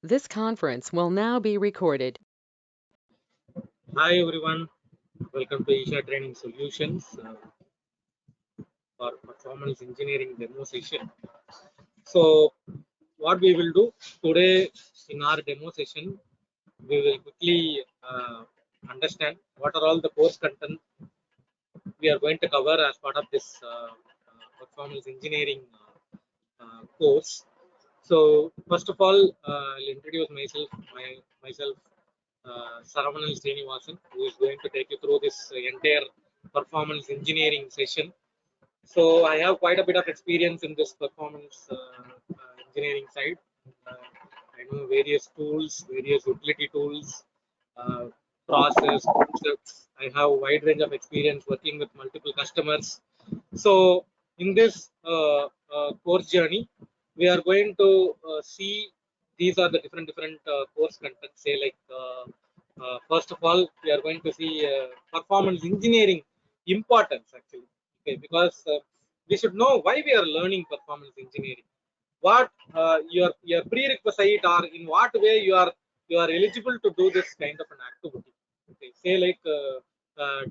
This conference will now be recorded. Hi everyone, welcome to Isha Training Solutions for Performance Engineering demo session. So, what we will do today in our demo session, we will quickly understand what are all the course content we are going to cover as part of this performance engineering course. So, first of all, I'll introduce myself, Saravanan Srinivasan, who is going to take you through this entire performance engineering session. So I have quite a bit of experience in this performance engineering side. Uh, I know various tools, various utility tools, uh, process, concepts. I have a wide range of experience working with multiple customers. So in this course journey, we are going to see these are the different course contents. Say like first of all, we are going to see performance engineering importance actually. Okay, because we should know why we are learning performance engineering. What your prerequisite or in what way you are eligible to do this kind of an activity. Okay, say like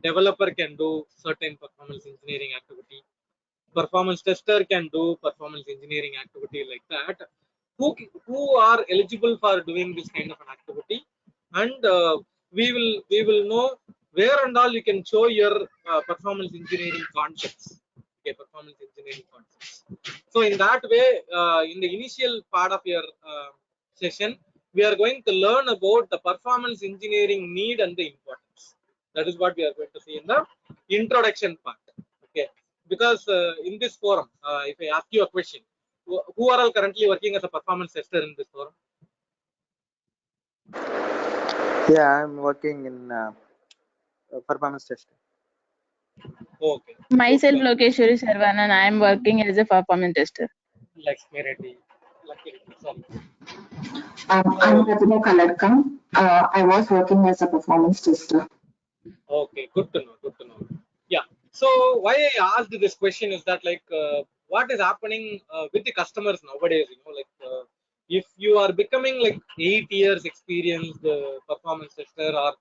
developer can do certain performance engineering activity, performance tester can do performance engineering activity like that. Who are eligible for doing this kind of an activity, and we will know where and all you can show your performance engineering concepts. Okay, performance engineering concepts. So in that way, in the initial part of your session, we are going to learn about the performance engineering need and the importance. That is what we are going to see in the introduction part. Okay, because in this forum, if I ask you a question, who are all currently working as a performance tester in this forum? Yeah, I'm working in performance testing. Okay, good. Myself, Lokeshwari Sarvanan, I am working as a performance tester. Lakshmi Reddy. Lucky Reddy, sorry. I'm So, Pratima Kalatkam. I was working as a performance tester. okay, good to know. Good to know. Yeah. So why I asked this question is that like what is happening with the customers nowadays? Like if you are becoming like 8 years experienced performance tester or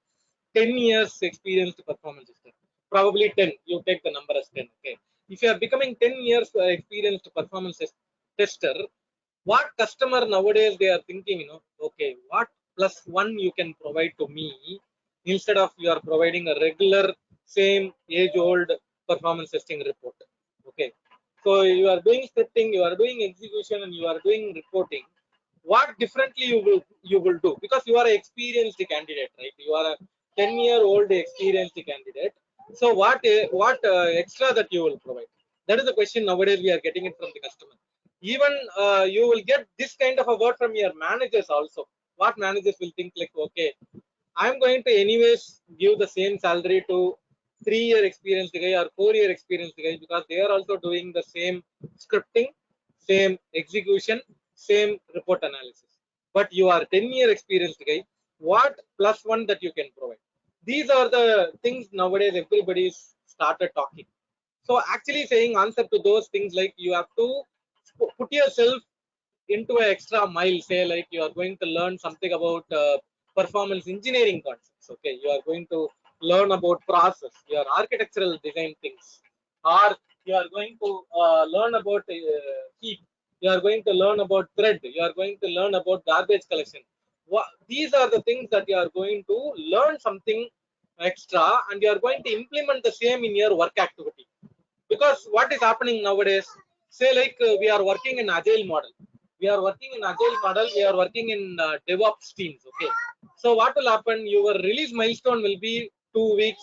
10 years experienced performance tester, probably 10. You take the number as 10. Okay. If you are becoming 10 years experienced performance tester, what customer nowadays they are thinking? Okay, what plus one you can provide to me instead of you are providing a regular same age old performance testing report. Okay, so you are doing scripting, you are doing execution, and you are doing reporting. What differently you will do, because you are an experienced candidate, right? You are a 10-year-old experienced candidate. So what extra that you will provide? That is the question nowadays we are getting it from the customer. Even you will get this kind of a word from your managers also. What managers will think like, okay, I'm going to anyways give the same salary to 3-year experienced guy or 4-year experienced guy, because they are also doing the same scripting, same execution, same report analysis. But you are 10-year experienced guy. What plus one that you can provide? These are the things nowadays everybody's started talking. So actually saying answer to those things, like you have to put yourself into an extra mile. Say like you are going to learn something about performance engineering concepts. Okay, you are going to learn about process, your architectural design things, or you are going to learn about heat, you are going to learn about thread, you are going to learn about garbage collection. These are the things that you are going to learn something extra, and you are going to implement the same in your work activity. Because what is happening nowadays, say like we are working in agile model, we are working in DevOps teams. Okay, so what will happen, your release milestone will be 2 weeks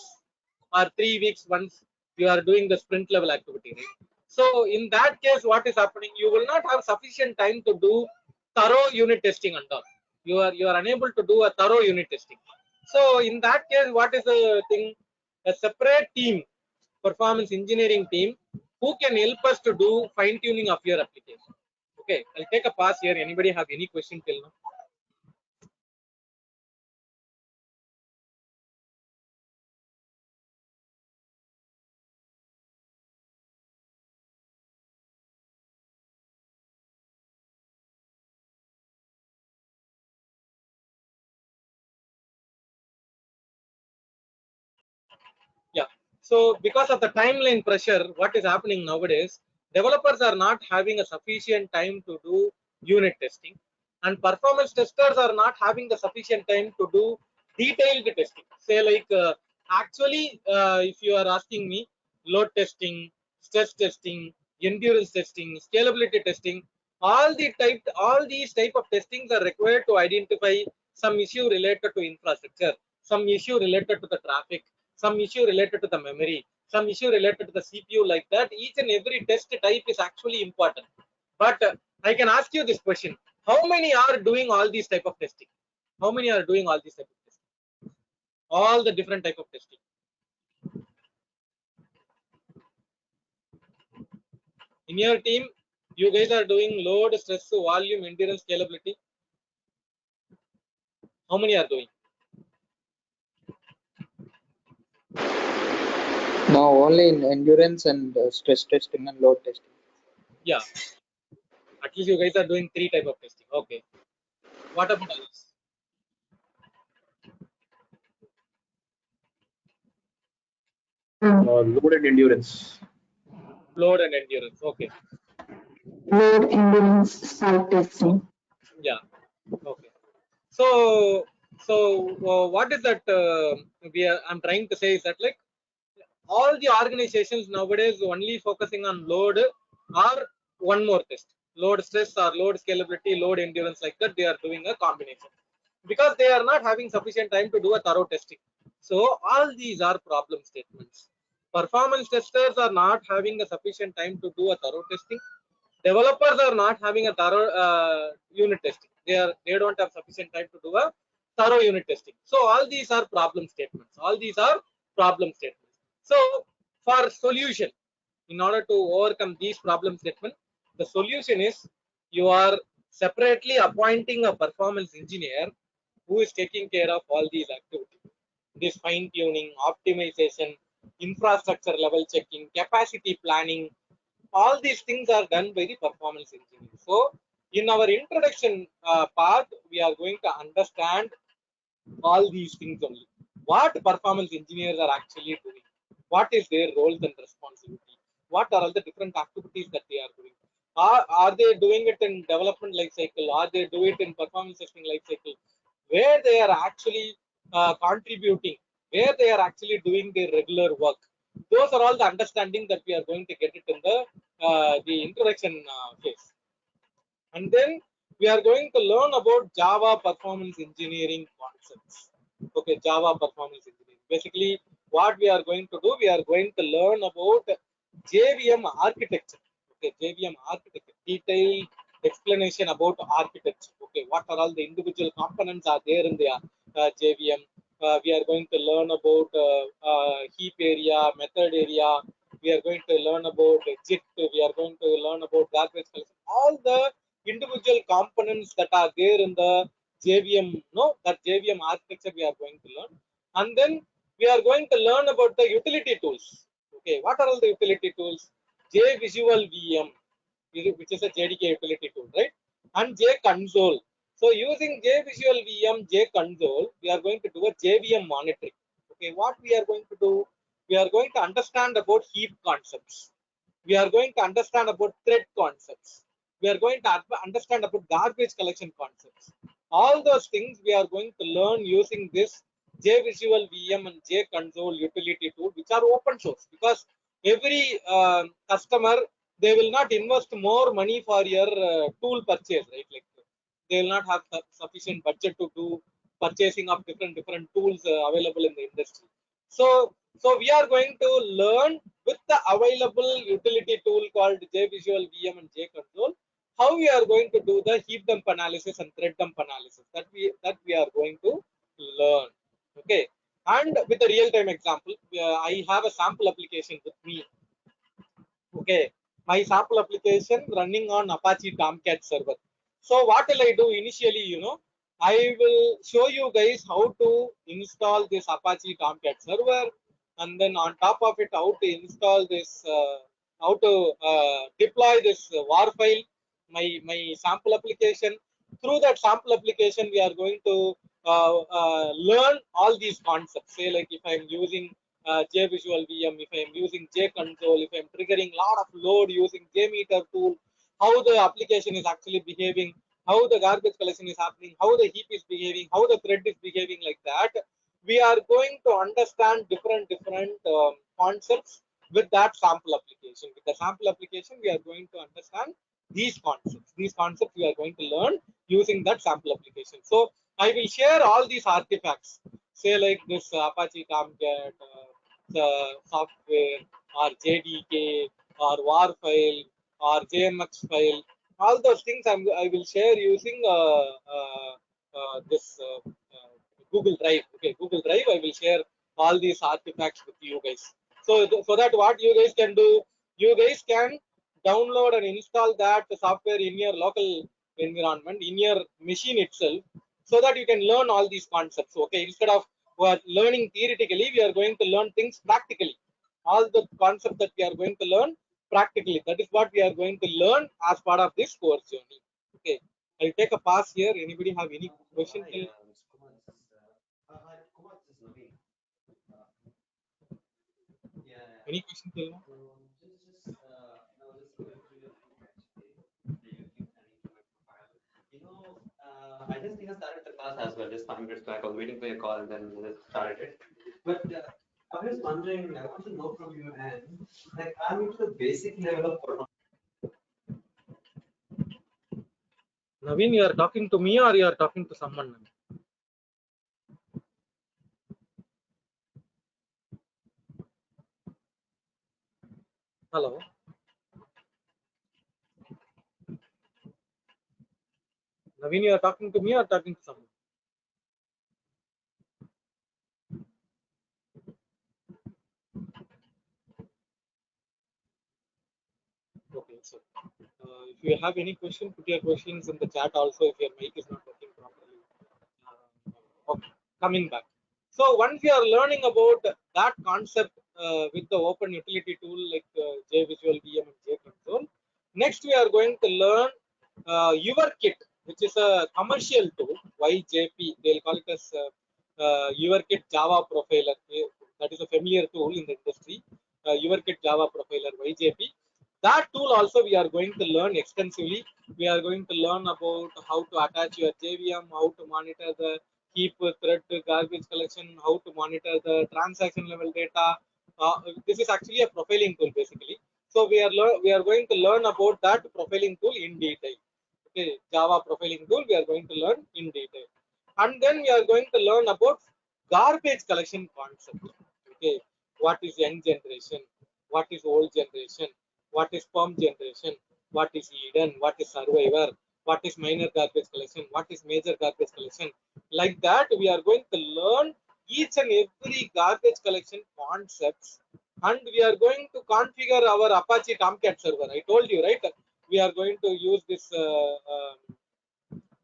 or 3 weeks once you are doing the sprint level activity, right? So in that case, what is happening, you will not have sufficient time to do thorough unit testing and all. You are unable to do a thorough unit testing. So in that case, what is the thing, a separate team, performance engineering team, who can help us to do fine tuning of your application. Okay, I'll take a pause here. Anybody have any question till now? So because of the timeline pressure, what is happening nowadays, developers are not having a sufficient time to do unit testing, and performance testers are not having the sufficient time to do detailed testing. Say like if you are asking me, load testing, stress testing, endurance testing, scalability testing, all these type of testings are required to identify some issue related to infrastructure, some issue related to the traffic, some issue related to the memory, some issue related to the CPU, like that. Each and every test type is actually important. But I can ask you this question: how many are doing all these type of testing? How many are doing all these type of testing? All the different type of testing. In your team, you guys are doing load, stress, volume, endurance, scalability. How many are doing? No, only in endurance and stress testing and load testing. Yeah, at least you guys are doing 3 type of testing. Okay. What about others? Load and endurance. Load and endurance. Okay. Load endurance site testing. Yeah. Okay. So what is that? I'm trying to say is that, like, all the organizations nowadays only focusing on load or one more test, load stress or load scalability, load endurance, like that. They are doing a combination because they are not having sufficient time to do a thorough testing. So all these are problem statements. Performance testers are not having a sufficient time to do a thorough testing. Developers are not having a thorough unit testing. They don't have sufficient time to do a thorough unit testing. So all these are problem statements. All these are problem statements. So for solution, in order to overcome these problem statements, the solution is you are separately appointing a performance engineer who is taking care of all these activities. This fine tuning, optimization, infrastructure level checking, capacity planning, all these things are done by the performance engineer. So in our introduction part, we are going to understand all these things only. What performance engineers are actually doing, what is their roles and responsibility, what are all the different activities that they are doing. Are they doing it in development life cycle? Are they doing it in performance testing life cycle? Where they are actually contributing, where they are actually doing their regular work. Those are all the understanding that we are going to get it in the introduction phase. And then we are going to learn about Java performance engineering concepts. Okay, Java performance engineering. Basically, what we are going to do, we are going to learn about JVM architecture. Okay, JVM architecture, detailed explanation about architecture. Okay, what are all the individual components are there in the JVM. We are going to learn about heap area, method area. We are going to learn about JIT. We are going to learn about garbage collection. All the individual components that are there in the JVM, that JVM architecture we are going to learn. And then we are going to learn about the utility tools. Okay, what are all the utility tools? JVisual VM, which is a JDK utility tool, right? And JConsole. So using JVisual VM, JConsole, we are going to do a JVM monitoring. Okay, what we are going to do? We are going to understand about heap concepts. We are going to understand about thread concepts. We are going to understand about garbage collection concepts. All those things we are going to learn using this JVisual VM and JConsole utility tool, which are open source, because every customer, they will not invest more money for your tool purchase, right? Like they will not have sufficient budget to do purchasing of different tools available in the industry. So we are going to learn with the available utility tool called JVisual VM and JConsole how we are going to do the heap dump analysis and thread dump analysis, that we are going to learn. Okay, and with a real-time example, I have a sample application with me. Okay, my sample application running on Apache Tomcat server. So what will I do initially? I will show you guys how to install this Apache Tomcat server, and then on top of it, how to install this, how to deploy this war file, my sample application. Through that sample application, we are going to learn all these concepts. Say like if I'm using JVisual VM, if I am using JControl, if I am triggering a lot of load using JMeter tool, how the application is actually behaving, how the garbage collection is happening, how the heap is behaving, how the thread is behaving, like that. We are going to understand different concepts with that sample application. With the sample application, we are going to understand these concepts. These concepts we are going to learn using that sample application. So I will share all these artifacts, say like this Apache Tomcat, the software, or JDK, or WAR file, or JMX file. All those things I will share using this Google Drive. Okay, Google Drive. I will share all these artifacts with you guys. So that what you guys can do, you guys can download and install that software in your local environment, in your machine itself, so that you can learn all these concepts. Okay, instead of learning theoretically, we are going to learn things practically. All the concepts that we are going to learn practically, that is what we are going to learn as part of this course journey. Okay, I'll take a pause here. Anybody have any question? Hi, Mr. Kumar. This is hi, Kumar. This is Naveen. Yeah, yeah. Any question till now? Just going through your link actually, the link and into my profile. I just started the class as well just 5 minutes back. I was waiting for your call and then just started it. But I was wondering, I want to know from you, and like I'm into the basic level of autonomy. Naveen, you are talking to me or you are talking to someone? Hello. Naveen, you are talking to me or talking to someone? Okay, so if you have any question, put your questions in the chat also if your mic is not working properly. Okay, coming back. So once you are learning about that concept with the open utility tool like JVisual VM and JControl, next we are going to learn YourKit, which is a commercial tool, YJP. They'll call it as YourKit Java Profiler. That is a familiar tool in the industry. YourKit Java Profiler, YJP. That tool also we are going to learn extensively. We are going to learn about how to attach your JVM, how to monitor the heap, thread, garbage collection, how to monitor the transaction level data. This is actually a profiling tool basically. So we are going to learn about that profiling tool in detail. Okay, Java profiling tool we are going to learn in detail, and then we are going to learn about garbage collection concept. Okay, what is young generation, what is old generation, what is sperm generation, what is Eden, what is survivor, what is minor garbage collection, what is major garbage collection. Like that, we are going to learn each and every garbage collection concepts, and we are going to configure our Apache Tomcat server. I told you, right? We are going to use this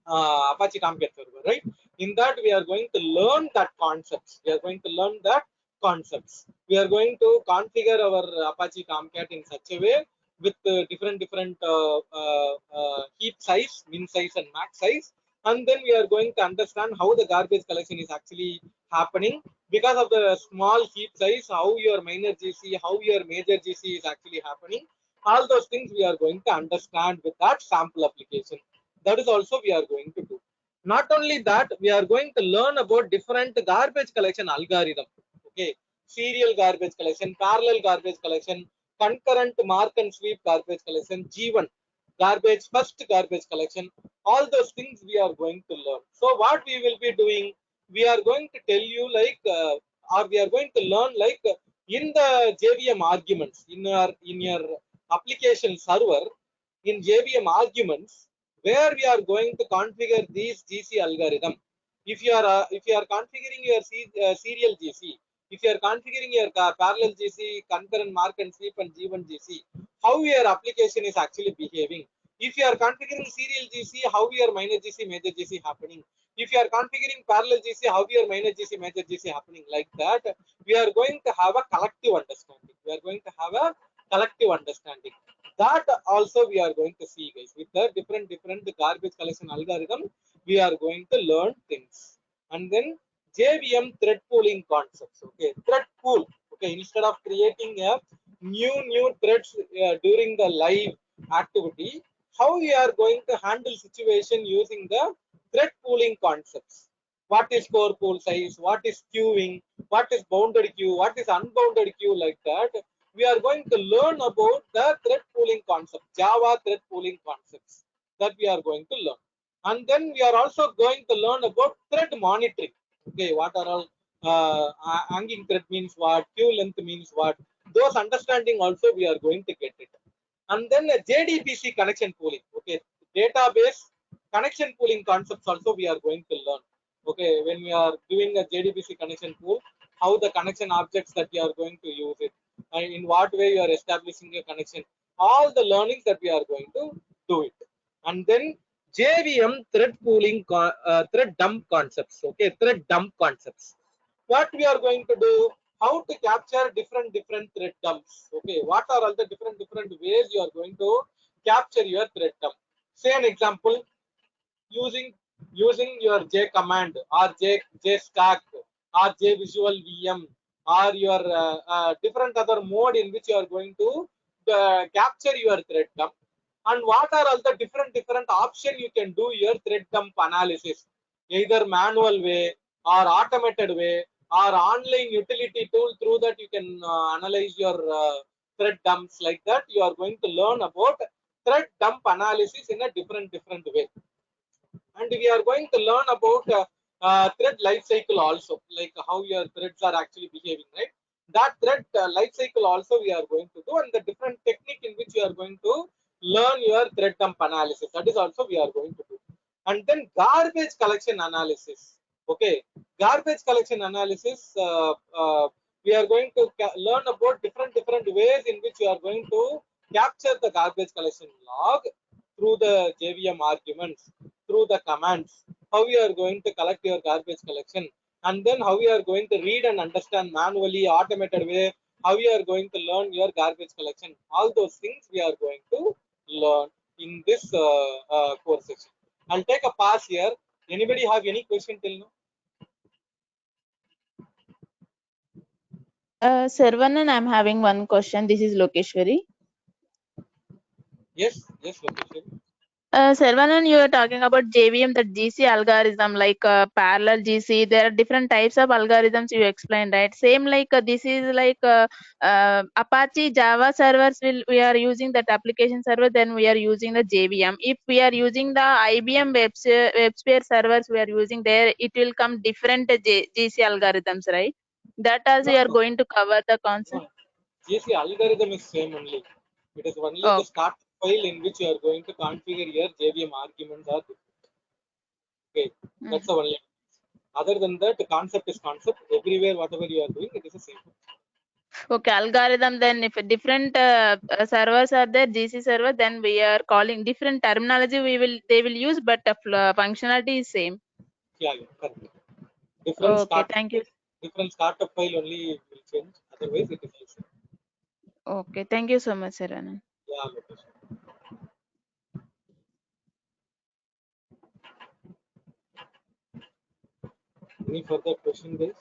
Apache Tomcat server, right? In that, we are going to learn that concepts. We are going to learn that concepts. We are going to configure our Apache Tomcat in such a way with different heap size, min size, and max size. And then we are going to understand how the garbage collection is actually happening because of the small heap size, how your minor GC, how your major GC is actually happening. All those things we are going to understand with that sample application. That is also we are going to do. Not only that, we are going to learn about different garbage collection algorithm. Okay, serial garbage collection, parallel garbage collection, concurrent mark and sweep garbage collection, G1 garbage, first garbage collection. All those things we are going to learn. So what we will be doing, we are going to tell you like, or we are going to learn like in the JVM arguments in your application server, in JVM arguments, where we are going to configure these GC algorithm. If you are configuring your serial GC, if you are configuring your parallel GC, concurrent mark and sweep, and G1 GC, how your application is actually behaving. If you are configuring serial GC, how your minor GC, major GC happening. If you are configuring parallel GC, how your minor GC, major GC happening. Like that, we are going to have a collective understanding. We are going to have a collective understanding. That also we are going to see, guys. With the different garbage collection algorithm, we are going to learn things. And then JVM thread pooling concepts. Okay, thread pool. Okay, instead of creating a new threads during the live activity, how we are going to handle situation using the thread pooling concepts. What is core pool size? What is queuing? What is bounded queue? What is unbounded queue? Like that, we are going to learn about the thread pooling concept, Java thread pooling concepts that we are going to learn. And then we are also going to learn about thread monitoring. Okay, what are all hanging thread means what, queue length means what. Those understanding also we are going to get it. And then JDBC connection pooling. Okay, database connection pooling concepts also we are going to learn. Okay, when we are doing a JDBC connection pool, how the connection objects that we are going to use it, and in what way you are establishing a connection, all the learnings that we are going to do it. And then JVM thread pooling, thread dump concepts. Okay, thread dump concepts. What we are going to do, how to capture different thread dumps. Okay, what are all the different ways you are going to capture your thread dump. Say an example, using your J command or J stack or J visual VM or your different other mode in which you are going to capture your thread dump. And what are all the different option you can do your thread dump analysis, either manual way or automated way or online utility tool, through that you can analyze your thread dumps. Like that, you are going to learn about thread dump analysis in a different way. And we are going to learn about thread life cycle also, like how your threads are actually behaving, right? That thread life cycle also we are going to do, and the different technique in which you are going to learn your thread dump analysis, that is also we are going to do. And then garbage collection analysis. Okay, garbage collection analysis, we are going to learn about different ways in which you are going to capture the garbage collection log through the JVM arguments, through the commands, how you are going to collect your garbage collection, and then how you are going to read and understand manually, automated way, how you are going to learn your garbage collection. All those things we are going to learn in this course section. I'll take a pause here. Anybody have any question till now? Sarvanan, I'm having one question. This is Lokeshwari. Yes, Lokesh. Sarvanan, you are talking about JVM, the GC algorithm, like parallel GC. There are different types of algorithms you explained, right? Same like this is like Apache Java servers. We are using that application server, then we are using the JVM. If we are using the IBM WebSphere servers, we are using there, it will come different GC algorithms, right? That also you are No. going to cover the concept. No, GC algorithm is same only. It is only the Okay. start file in which you are going to configure your JVM arguments are different. Okay, that's the only. Other than that, the concept is concept. Everywhere, whatever you are doing, it is the same. Okay, algorithm, then if different servers are there, GC server, then we are calling different terminology they will use, but the functionality is same. Yeah, correct. Okay, thank you. Different startup file only will change. Otherwise, it is the same. Okay, thank you so much, Sarvanan. Yeah, Lokesh. Any further question, guys?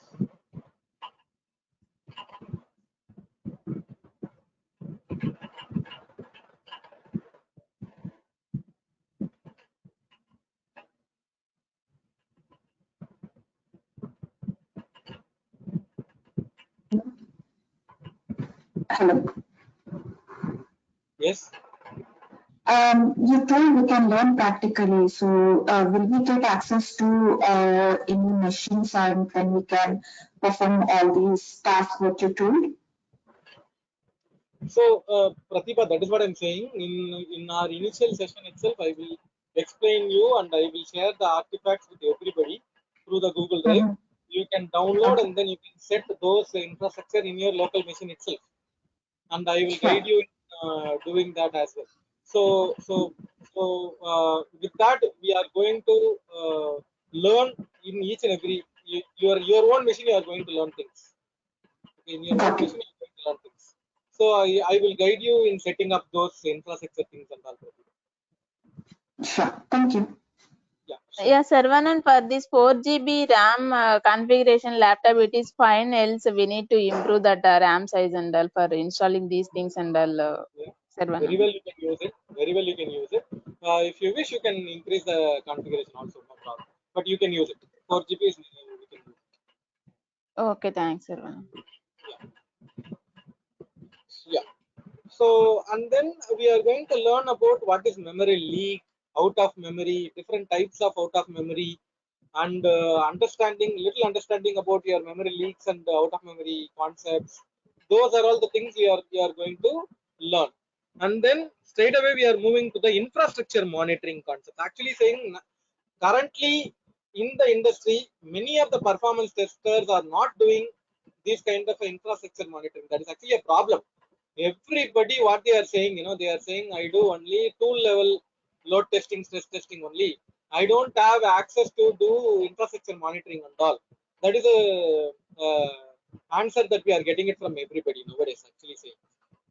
Hello. Yes. You told we can learn practically. So, will we get access to any machines and then we can perform all these tasks what you told? So, Pratibha, that is what I'm saying. In our initial session itself, I will explain you and I will share the artifacts with everybody through the Google Drive. Mm-hmm. You can download Okay. and then you can set those infrastructure in your local machine itself. And I will Sure. guide you in doing that as well. So with that, we are going to learn in each and every your own machine. You are going to learn things in your own Got it. machine. You are going to learn things. So I will guide you in setting up those infrastructure things and all. Sure. Thank you. Yeah. Yeah, Sarvanan, for this 4 GB RAM configuration laptop, it is fine. Else, we need to improve that RAM size and all for installing these things and all. Very Sarvanan. well, you can use it. Very well, you can use it. If you wish, you can increase the configuration also, no problem. But you can use it. 4 GB is we can use Okay, thanks, Sarvanan. it. Yeah. So, and then we are going to learn about what is memory leak, out of memory, different types of out of memory, and little understanding about your memory leaks and out of memory concepts. Those are all the things we are going to learn. And then straight away we are moving to the infrastructure monitoring concept. Actually saying currently in the industry, many of the performance testers are not doing this kind of infrastructure monitoring. That is actually a problem. Everybody, what they are saying, they are saying I do only tool level load testing, stress testing only. I don't have access to do infrastructure monitoring and all. That is a answer that we are getting it from everybody nowadays actually saying.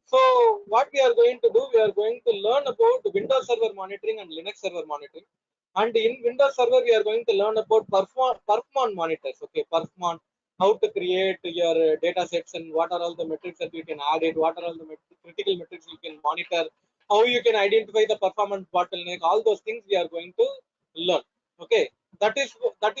So what we are going to do, we are going to learn about Windows Server monitoring and Linux server monitoring. And in Windows Server, we are going to learn about Perfmon monitors. Okay, Perfmon, how to create your data sets and what are all the metrics that you can add it, what are all the critical metrics you can monitor, how you can identify the performance bottleneck, all those things we are going to learn. Okay, that is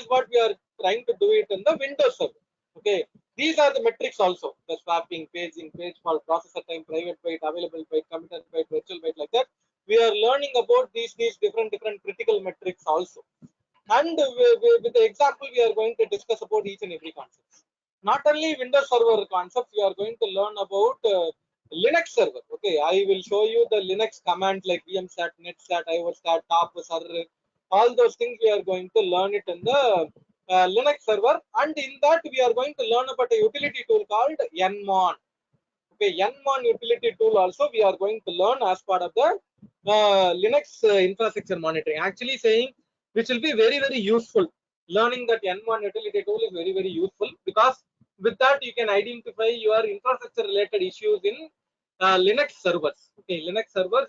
what we are trying to do it in the Windows Server. Okay, these are the metrics also: the swapping, paging, page fault, processor time, private byte, available byte, committed byte, virtual byte, like that. We are learning about these different critical metrics also. And with the example, we are going to discuss about each and every concept. Not only Windows Server concepts, we are going to learn about Linux server. Okay, I will show you the Linux commands like vmstat, netstat, iostat, top, server. All those things we are going to learn it in the Linux server, and in that we are going to learn about a utility tool called Nmon. Okay, Nmon utility tool also we are going to learn as part of the Linux infrastructure monitoring. Actually saying, which will be very useful. Learning that Nmon utility tool is very useful, because with that you can identify your infrastructure related issues in Linux servers. Okay, Linux servers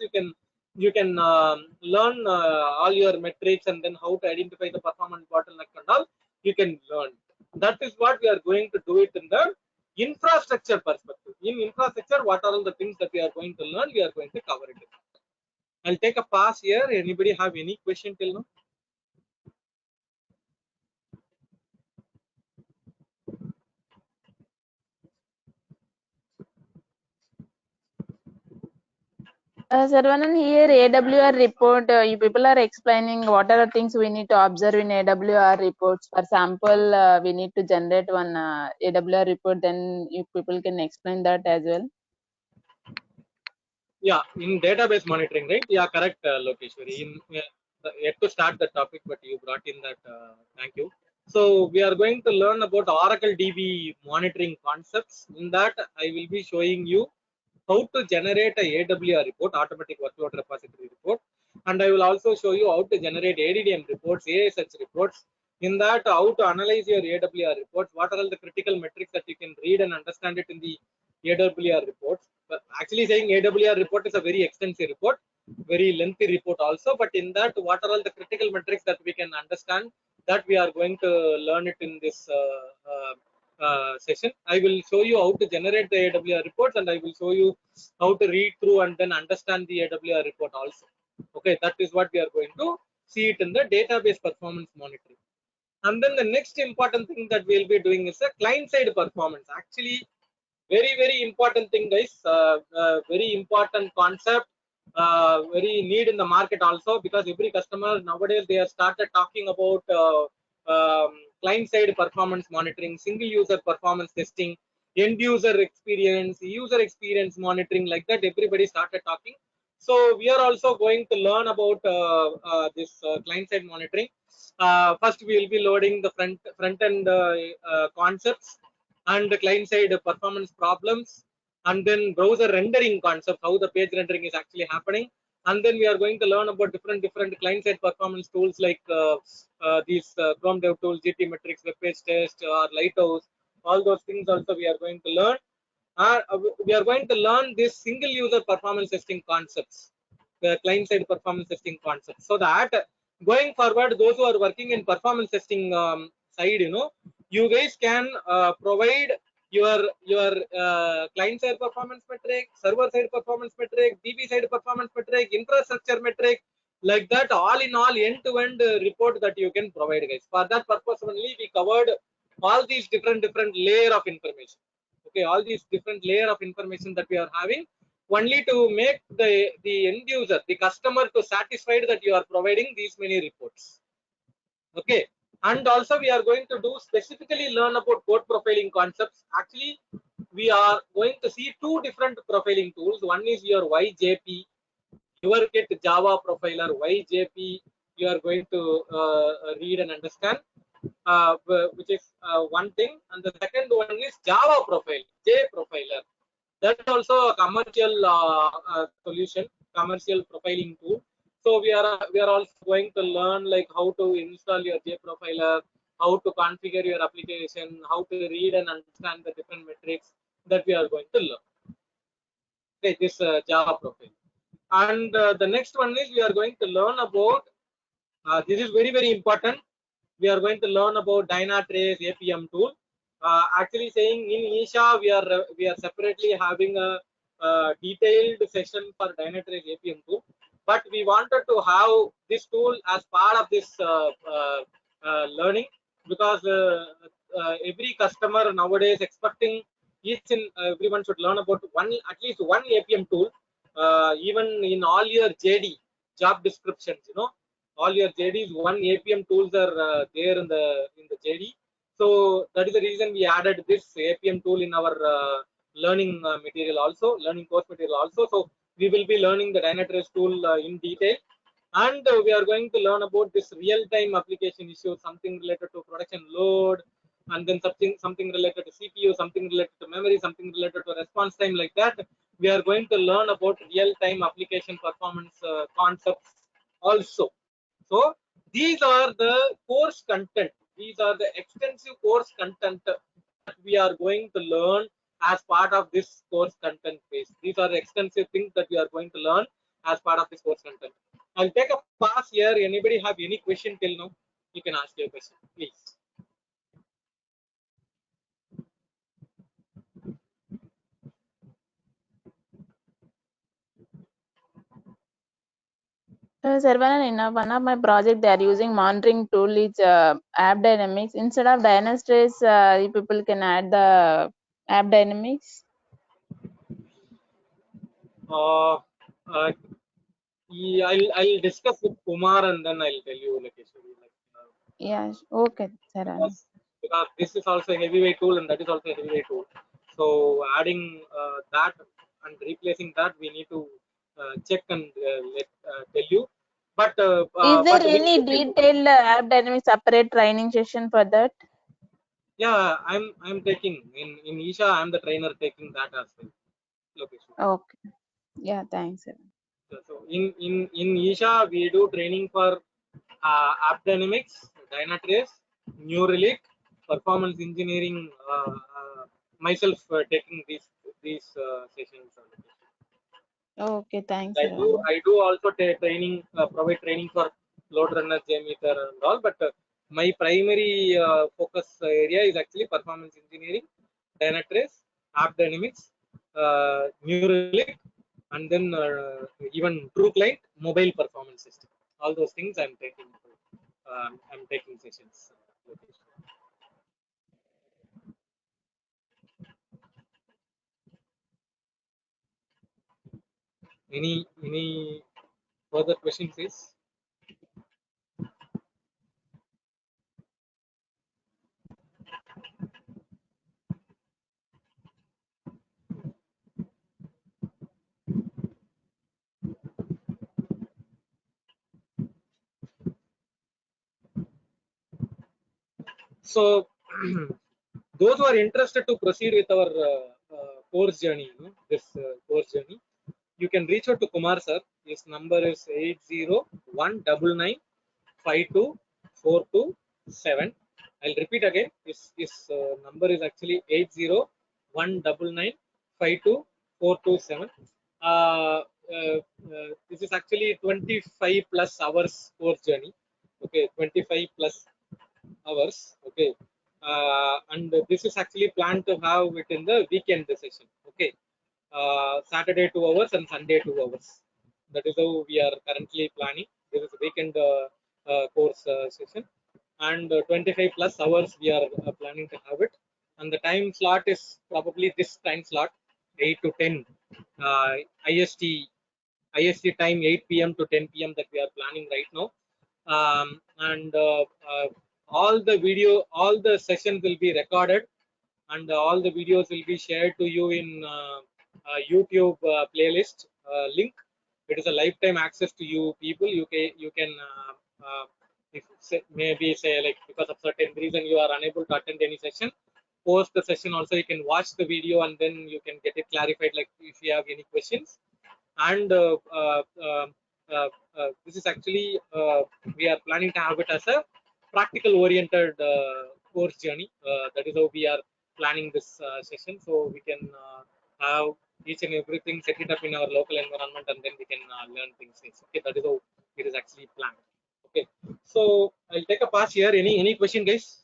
you can learn all your metrics, and then how to identify the performance bottleneck and all you can learn. That is what we are going to do it in the infrastructure perspective. In infrastructure, what are all the things that we are going to learn? We are going to cover it. I'll take a pass here. Anybody have any question till now? Sarvanan, here AWR report, you people are explaining what are the things we need to observe in AWR reports. For example, we need to generate one AWR report, then you people can explain that as well. Yeah, in database monitoring, right? Yeah, correct, Lokeshwari. Yet to start the topic, but you brought in that. Thank you. So we are going to learn about Oracle DB monitoring concepts. In that, I will be showing you how to generate a AWR report, automatic workload repository report, and I will also show you how to generate ADDM reports, ASH reports. In that, how to analyze your AWR reports, what are all the critical metrics that you can read and understand it in the AWR reports. But actually saying AWR report is a very extensive report, very lengthy report also, but in that, what are all the critical metrics that we can understand, that we are going to learn it in this session. I will show you how to generate the AWR reports, and I will show you how to read through and then understand the AWR report also. Okay, that is what we are going to see it in the database performance monitoring. And then the next important thing that we'll be doing is a client side performance. Actually, very important thing, guys. Very important concept. Very need in the market also, because every customer nowadays they have started talking about client side performance monitoring, single user performance testing, end user experience monitoring, like that. Everybody started talking. So we are also going to learn about this client side monitoring. First, we will be loading the front end concepts and the client side performance problems, and then browser rendering concept, how the page rendering is actually happening. And then we are going to learn about different client side performance tools like these Chrome Dev Tools, GTmetrix, Web Page Test, or Lighthouse. All those things also we are going to learn. We are going to learn this single user performance testing concepts, the client side performance testing concepts, so that going forward, those who are working in performance testing side, you guys can provide your client side performance metric, server side performance metric, DB side performance metric, infrastructure metric, like that. All in all, end-to-end report that you can provide, guys. For that purpose only, we covered all these different layer of information. Okay, all these different layer of information that we are having, only to make the end user, the customer, to satisfied that you are providing these many reports. Okay, and also we are going to do specifically learn about code profiling concepts. Actually, we are going to see two different profiling tools. One is your YJP, your kit Java profiler. YJP you are going to read and understand, which is one thing, and the second one is Java profile, J profiler. That is also a commercial solution, commercial profiling tool. So we are also going to learn like how to install your J profiler, how to configure your application, how to read and understand the different metrics that we are going to learn. Okay, this Java profile. And the next one is we are going to learn about, this is very important, we are going to learn about Dynatrace APM tool. Actually saying in Isha we are separately having a detailed session for Dynatrace APM tool, but we wanted to have this tool as part of this learning, because every customer nowadays expecting each and everyone should learn about at least one APM tool. Even in all your JD job descriptions, all your JDs, one APM tools are there in the JD. So that is the reason we added this APM tool in our learning material also, learning course material also. So we will be learning the Dynatrace tool in detail, and we are going to learn about this real-time application issue, something related to production load, and then something related to CPU, something related to memory, something related to response time, like that. We are going to learn about real-time application performance concepts also. So these are the course content. These are the extensive course content that we are going to learn as part of this course content phase. These are the extensive things that we are going to learn as part of this course content. I'll take a pass here. Anybody have any question till now? You can ask your question, please. Saravanan, in one of my project, they are using monitoring tool is App Dynamics. Instead of Dynatrace, people can add the App Dynamics. Yeah, I'll discuss with Kumar and then I'll tell you like. Yeah, okay, Saravanan. Because this is also a heavyweight tool and that is also a heavyweight tool. So adding that and replacing that, we need to check and tell you. But is there any detailed App Dynamics separate training session for that? Yeah, I'm taking in Isha. I'm the trainer taking that as well. Location. Okay. Yeah, thanks. So in Isha we do training for App Dynamics, Dynatrace, New Relic, performance engineering. Myself taking these sessions. Okay, thanks. I do also training, provide training for load runner, JMeter and all, but my primary focus area is actually performance engineering, Dynatrace, App Dynamics, New Relic, and then even TrueClient, mobile performance system. All those things I'm taking. I'm taking sessions. Any further questions, please? So those who are interested to proceed with our course journey, this course journey, you can reach out to Kumar sir. His number is 8019952427. I'll repeat again. His number is actually 8019952427. This is actually 25 plus hours course journey. Okay, 25 plus hours. Okay, and this is actually planned to have it in the weekend session. Okay, Saturday 2 hours and Sunday 2 hours. That is how we are currently planning. This is a weekend course session, and 25 plus hours we are planning to have it. And the time slot is probably this time slot, 8 to 10 uh, IST time, 8 p.m. to 10 p.m. that we are planning right now. And all the sessions will be recorded, and all the videos will be shared to you in YouTube playlist link. It is a lifetime access to you people. You can if maybe say like because of certain reason you are unable to attend any session, post the session also you can watch the video and then you can get it clarified like if you have any questions. And this is actually we are planning to have it as a practical oriented course journey. That is how we are planning this session, so we can have each and everything, set it up in our local environment, and then we can learn things. Okay, that is how it is actually planned. Okay, so I'll take a pass here. Any question, guys?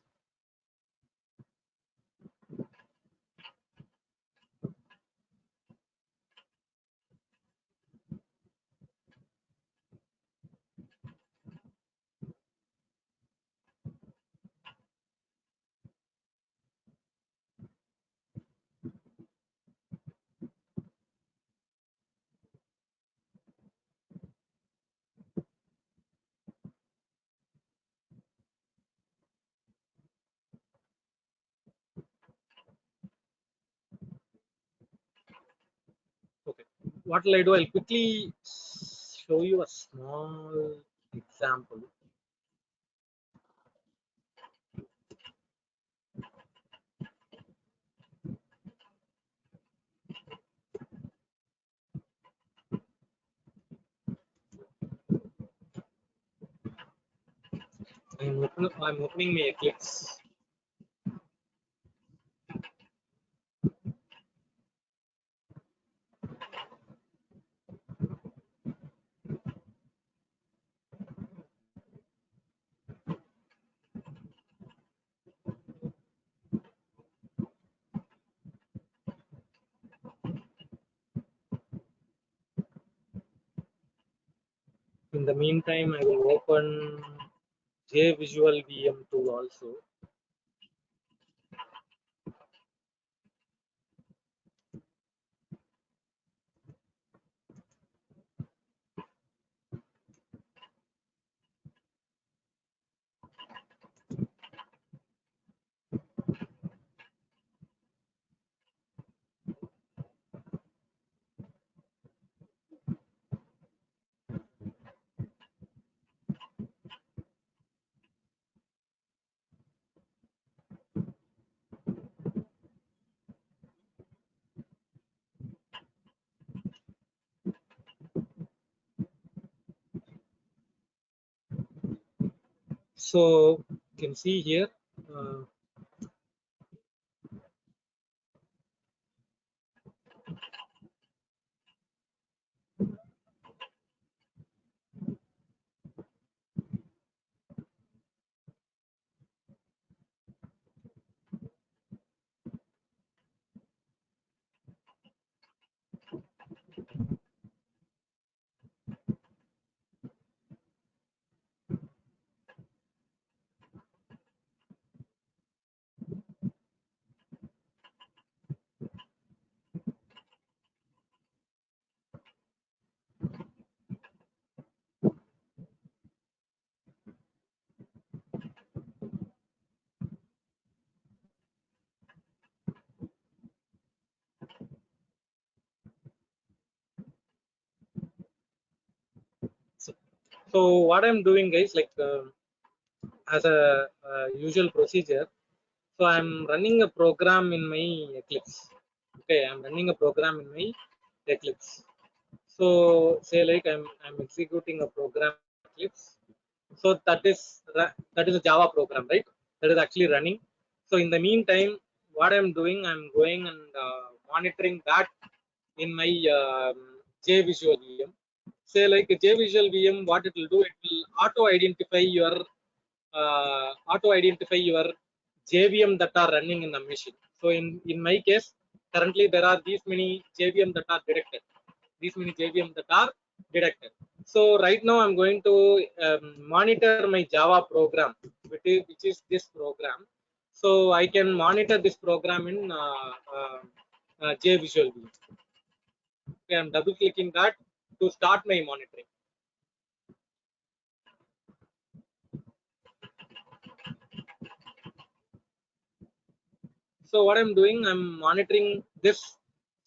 Okay, what will I do? I'll quickly show you a small example. I'm opening my Eclipse. In the meantime, I will open JVisual VM tool also. So you can see here. So what I'm doing, guys, like as a usual procedure. So I'm running a program in my Eclipse. Okay, I'm running a program in my Eclipse. So say like I'm executing a program in Eclipse. So that is a Java program, right? That is actually running. So in the meantime, what I'm doing, I'm going and monitoring that in my JVisual VM. say like a JVisual VM, what it will do, it will auto identify your JVM that are running in the machine. So in my case, currently there are these many JVM that are detected. So right now I'm going to monitor my Java program, which is this program. So I can monitor this program in JVisual VM. Okay, I'm double clicking that to start my monitoring. So what I'm doing, I'm monitoring this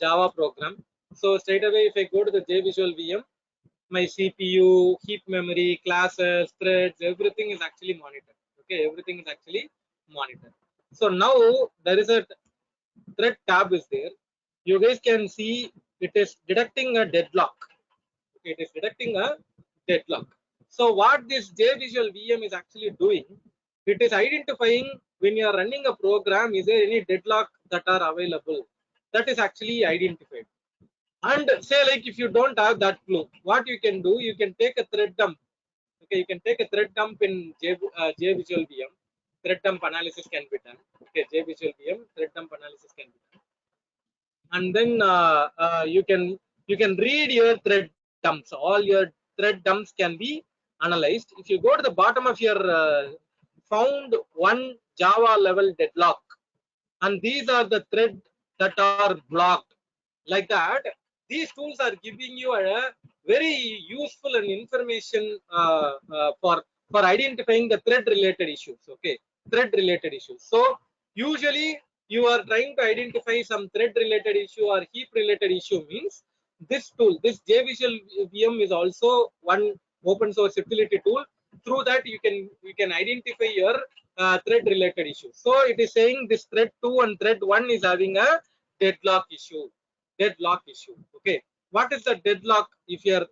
Java program. So straight away, if I go to the JVisual VM, my CPU, heap memory, classes, threads, everything is actually monitored. Okay, everything is actually monitored. So now there is a thread tab is there. You guys can see it is detecting a deadlock. Okay, it is detecting a deadlock. So what this JVisual VM is actually doing, it is identifying when you are running a program, is there any deadlock that are available? That is actually identified. And say like if you don't have that clue, what you can do, you can take a thread dump. Okay, you can take a thread dump in JVisual VM. Thread dump analysis can be done. Okay, JVisual VM thread dump analysis can be done. And then you can read your thread dumps. All your thread dumps can be analyzed. If you go to the bottom of your found one Java level deadlock, and these are the thread that are blocked, like that, these tools are giving you a very useful and information for identifying the thread related issues. Okay, thread related issues. So usually you are trying to identify some thread related issue or heap related issue, means this tool, this JVisual VM, is also one open source utility tool. Through that you can identify your thread related issue. So it is saying this thread 2 and thread 1 is having a deadlock issue. Okay, what is the deadlock? If you are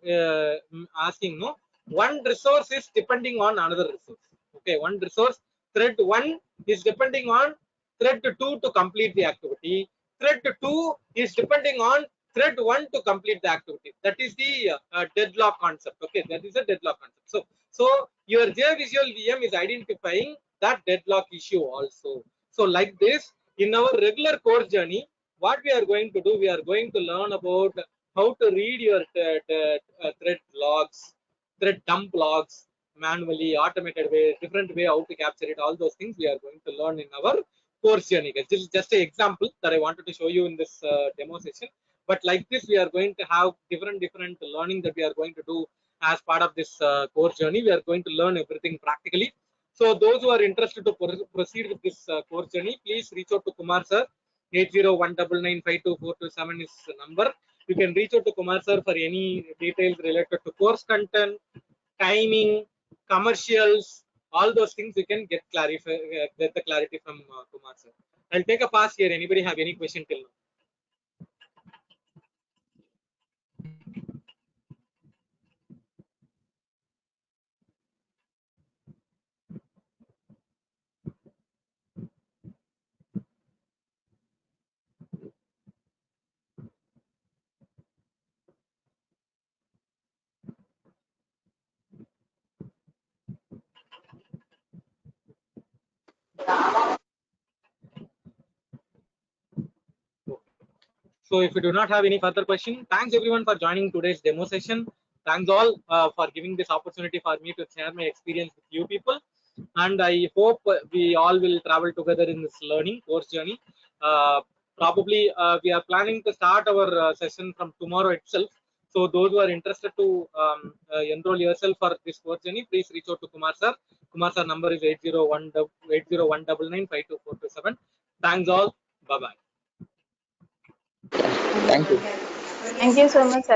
asking, no, one resource is depending on another resource. Okay, one resource, thread 1 is depending on thread 2 to complete the activity. Thread 2 is depending on thread 1 to complete the activity. That is the deadlock concept. Okay, that is a deadlock concept. So your JVisual VM is identifying that deadlock issue also. So like this, in our regular course journey, what we are going to do, we are going to learn about how to read your thread logs, thread dump logs manually, automated way, different way how to capture it. All those things we are going to learn in our course journey. This is just an example that I wanted to show you in this demo session. But like this, we are going to have different learning that we are going to do as part of this course journey. We are going to learn everything practically. So those who are interested to proceed with this course journey, please reach out to Kumar sir. 8019952427 is the number. You can reach out to Kumar sir for any details related to course content, timing, commercials, all those things. You can get the clarity from Kumar sir. I'll take a pass here. Anybody have any question till now? So if you do not have any further question, thanks everyone for joining today's demo session. Thanks all for giving this opportunity for me to share my experience with you people. And I hope we all will travel together in this learning course journey. Probably we are planning to start our session from tomorrow itself. So those who are interested to enroll yourself for this course journey, please reach out to Kumar sir. Kumar sir number is 8019952427. Thanks all. Bye bye. Thank you. Thank you so much, sir.